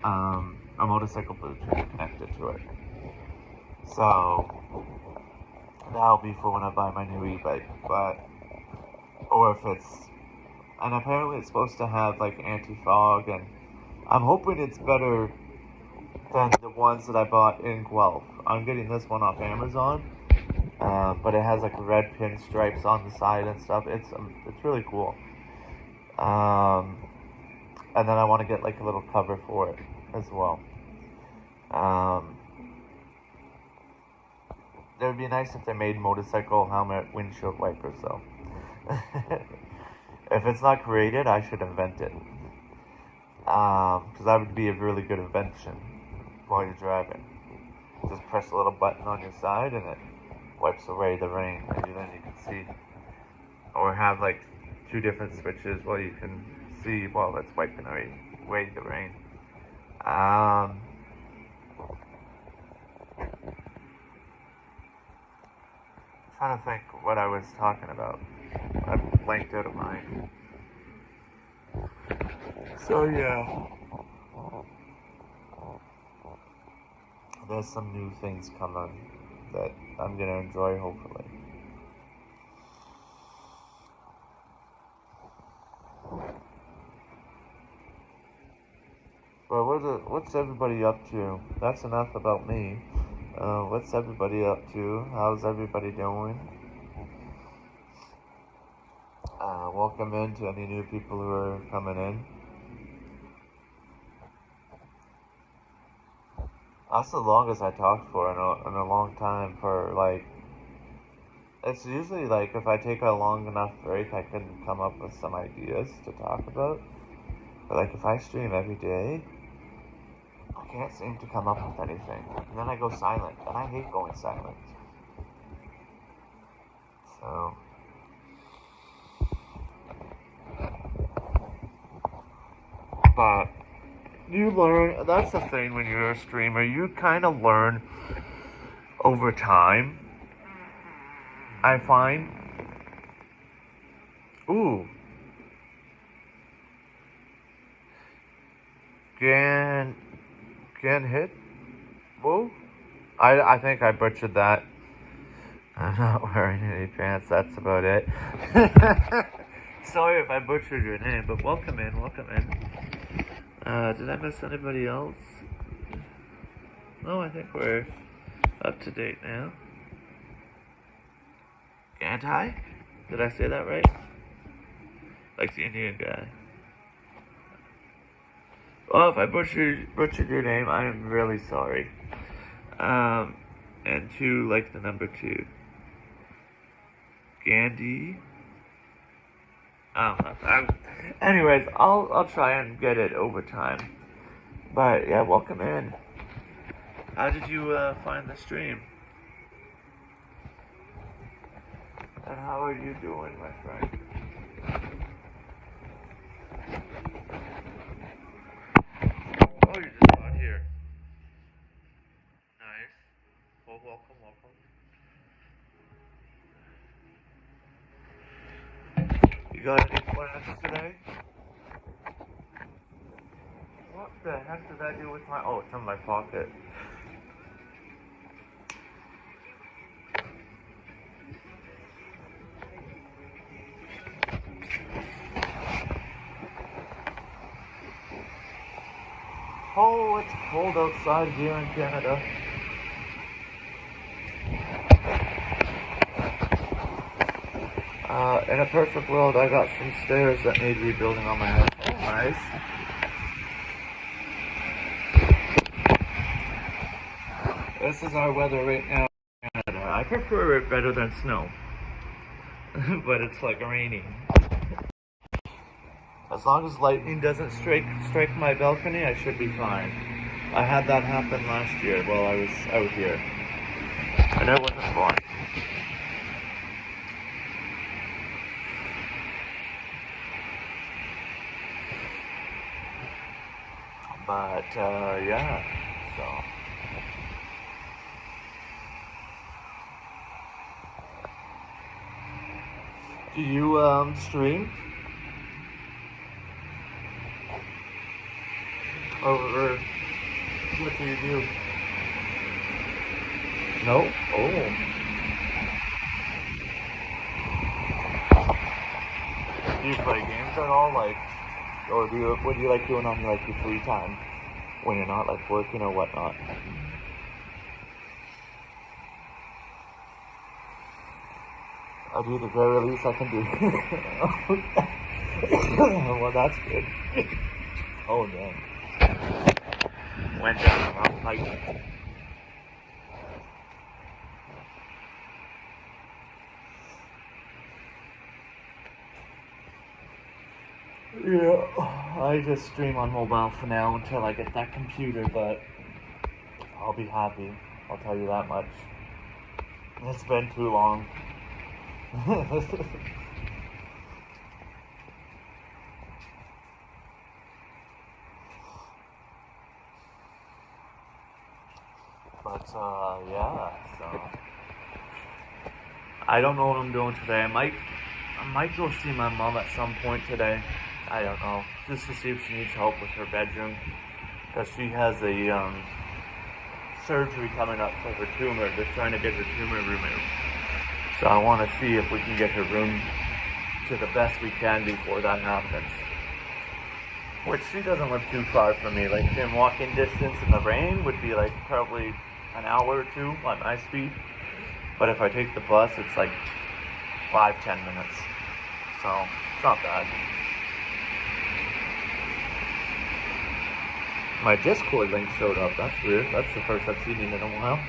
a motorcycle Bluetooth connected to it. So that'll be for when I buy my new e-bike, or if it's, and apparently it's supposed to have like anti-fog, and I'm hoping it's better than the ones that I bought in Guelph. I'm getting this one off Amazon, but it has like red pinstripes on the side and stuff. It's really cool. And then I want to get like a little cover for it as well. It would be nice if they made motorcycle helmet windshield wipers though. If it's not created, I should invent it. Because that would be a really good invention while you're driving. Just press a little button on your side and it wipes away the rain, and then you can see. Or have like 2 different switches while you can see while it's wiping away the rain. Trying to think what I was talking about. I blanked out of mine. So yeah, there's some new things coming that I'm gonna enjoy, hopefully. But what's everybody up to? That's enough about me. What's everybody up to? How's everybody doing? Welcome in to any new people who are coming in. That's the longest I talked for in a long time. For like, it's usually like if I take a long enough break, I can come up with some ideas to talk about. But like if I stream every day, I can't seem to come up with anything. And then I go silent, and I hate going silent. So, but you learn, that's the thing when you're a streamer, you kind of learn over time, I find. Ooh. Gan hit? Whoa. I think I butchered that. I'm not wearing any pants, that's about it. Sorry if I butchered your name, but welcome in, welcome in. Did I miss anybody else? No, I think we're up to date now. Gantai? Did I say that right? Like the Indian guy. Well, if I butchered your name, I am really sorry. And 2, like the number 2. Gandhi. Anyways, I'll try and get it over time. But yeah, welcome in. How did you find the stream? And how are you doing, my friend? Oh, you're just out here. Nice. Well, welcome, welcome. You got any plans today? What the heck did I do with my... Oh, it's in my pocket. Oh, it's cold outside here in Canada. In a perfect world, I got some stairs that need rebuilding on my house. Oh, nice. This is our weather right now in Canada. I prefer it better than snow. But it's like raining. As long as lightning doesn't strike my balcony, I should be fine. I had that happen last year while I was out here. And it wasn't fun. But, yeah, so. Do you, stream? Or what do you do? No? Oh. Do you play games at all? Like, or what do you like doing on like your free time? When you're not like working or whatnot? I'll do the very least I can do. Well, that's good. Oh, dang. Went down the wrong pipe. Yeah, I just stream on mobile for now until I get that computer, but I'll be happy. I'll tell you that much. It's been too long. But, yeah, so. I don't know what I'm doing today. I might go see my mom at some point today. I don't know. Just to see if she needs help with her bedroom. Because she has a, surgery coming up for her tumor. They're trying to get her tumor removed. So I want to see if we can get her room to the best we can before that happens. Which she doesn't live too far from me. Like in walking distance in the rain would be like probably an hour or 2 on my speed. But if I take the bus, it's like 5-10 minutes. So it's not bad. My Discord link showed up. That's weird. That's the first I've seen it in a while.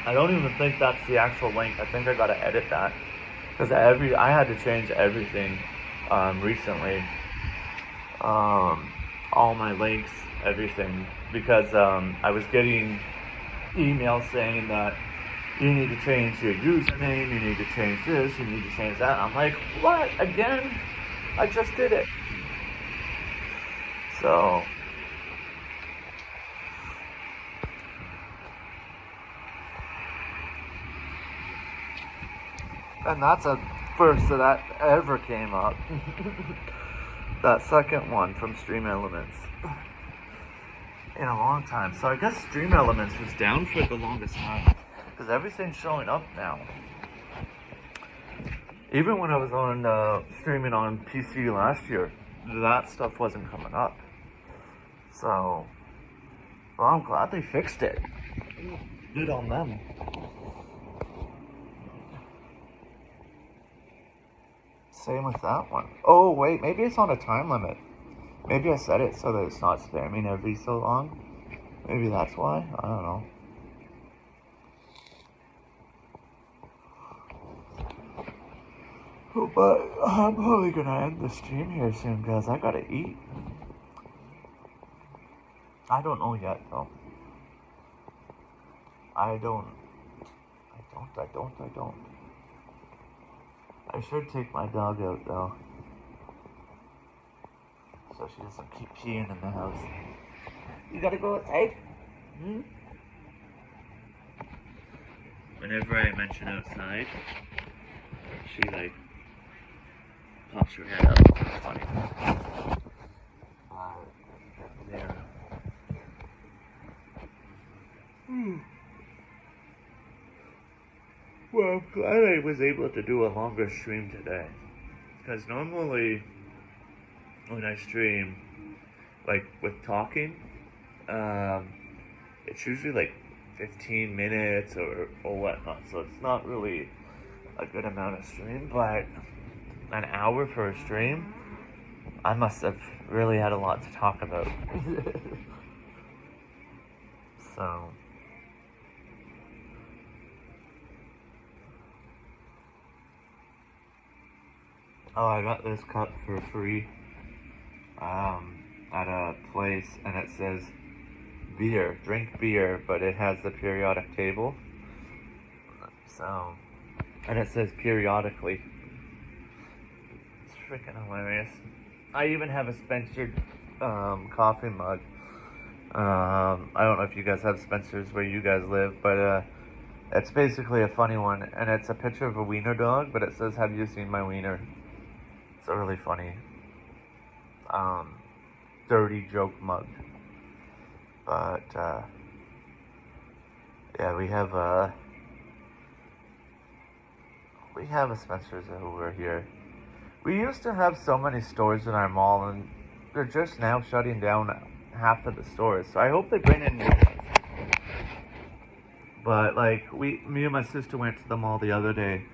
I don't even think that's the actual link. I think I gotta edit that. Because I had to change everything recently. All my links, everything. Because I was getting emails saying that you need to change your username, you need to change this, you need to change that. I'm like, what? Again? I just did it. So... And that's a first that ever came up. That second one from Stream Elements. In a long time. So I guess Stream Elements was down for the longest time. Because everything's showing up now. Even when I was on streaming on PC last year, that stuff wasn't coming up. So, well, I'm glad they fixed it. Good on them. Same with that one. Oh, wait, maybe it's on a time limit. Maybe I set it so that it's not spamming every so long. Maybe that's why. I don't know. But I'm probably gonna end the stream here soon because I gotta eat. I don't know yet though. I don't. I should take my dog out though, so she doesn't keep peeing in the house. You gotta go outside? Hmm? Whenever I mention outside, she like pops her head up. It's funny. There. Well, I'm glad I was able to do a longer stream today. Because normally, when I stream, like with talking, it's usually like 15 minutes or whatnot. So it's not really a good amount of stream, but an hour for a stream, I must have really had a lot to talk about. So, oh, I got this cup for free at a place, and it says beer, drink beer, but it has the periodic table. So, and it says periodically. It's freaking hilarious. I even have a Spencer coffee mug. I don't know if you guys have Spencer's where you guys live, but it's basically a funny one, and it's a picture of a wiener dog, but it says, "Have you seen my wiener?" It's a really funny, dirty joke mug. But yeah, we have a Spencer's over here. We used to have so many stores in our mall, and they're just now shutting down half of the stores. So I hope they bring in new ones. But like me and my sister went to the mall the other day,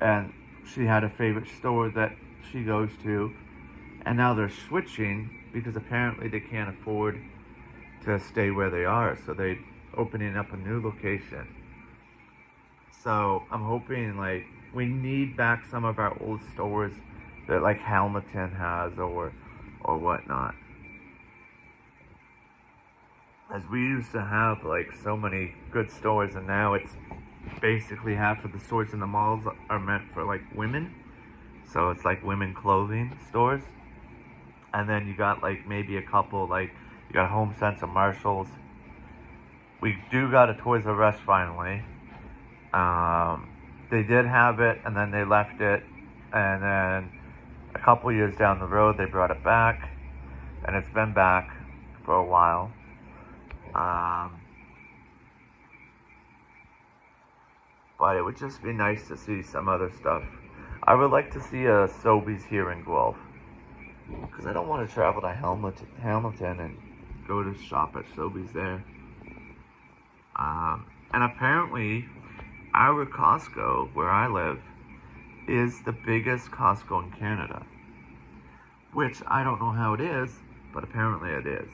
and she had a favorite store that she goes to, and now they're switching because apparently they can't afford to stay where they are, so they're opening up a new location. So I'm hoping like we need back some of our old stores that like Hamilton has or whatnot. As we used to have like so many good stores, and now it's basically half of the stores in the malls are meant for like women. So it's like women clothing stores. And then you got like maybe a couple, like you got Home Sense and Marshalls. We do got a Toys R Us finally. They did have it, and then they left it, and then a couple years down the road they brought it back, and it's been back for a while. But it would just be nice to see some other stuff. I would like to see a Sobeys here in Guelph, because I don't want to travel to Hamilton and go to shop at Sobeys there. And apparently, our Costco, where I live, is the biggest Costco in Canada. Which I don't know how it is, but apparently it is.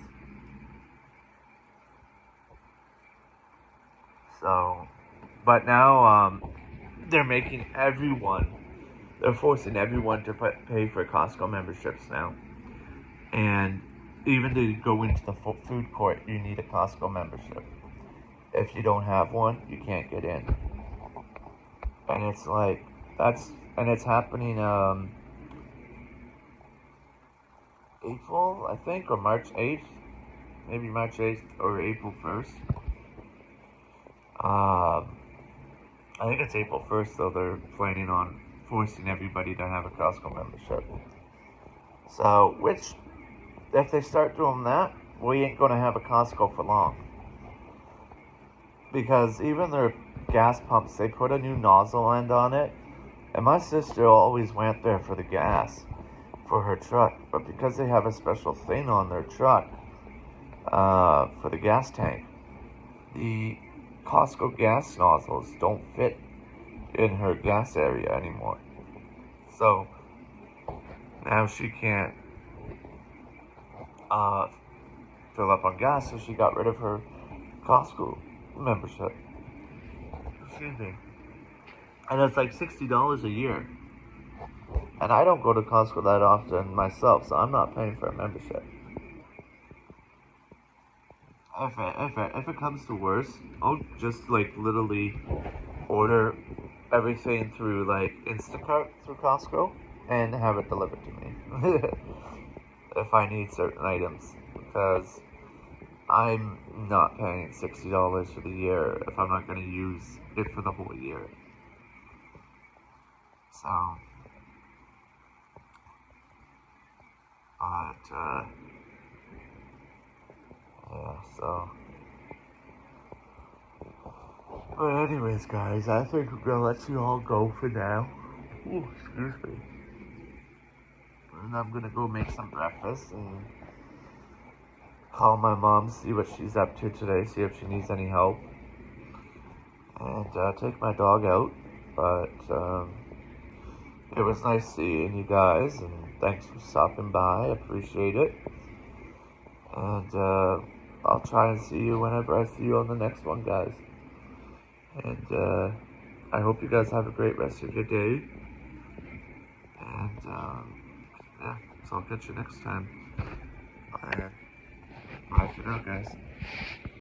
So, but now they're forcing everyone to pay for Costco memberships now. And even to go into the food court, you need a Costco membership. If you don't have one, you can't get in. And it's like, it's happening, April, I think, or March 8th. Maybe March 8th or April 1st. I think it's April 1st, though. They're planning on forcing everybody to have a Costco membership. So, if they start doing that, we ain't gonna have a Costco for long. Because even their gas pumps, they put a new nozzle end on it, And my sister always went there for the gas for her truck, but because they have a special thing on their truck for the gas tank, the Costco gas nozzles don't fit in her gas area anymore. So now she can't fill up on gas, so she got rid of her Costco membership. Excuse me. And it's like $60 a year. And I don't go to Costco that often myself, so I'm not paying for a membership. If it comes to worse, I'll just like literally order everything through like Instacart through Costco and have it delivered to me if I need certain items, because I'm not paying $60 for the year if I'm not going to use it for the whole year. So, but yeah, so. But anyways, guys, I think we're gonna let you all go for now. Ooh, excuse me. And I'm gonna go make some breakfast and call my mom, see what she's up to today, see if she needs any help. And take my dog out. But it was nice seeing you guys, and thanks for stopping by. I appreciate it. And I'll try and see you whenever I see you on the next one, guys. And I hope you guys have a great rest of your day. And yeah, so I'll catch you next time. Bye for now, guys.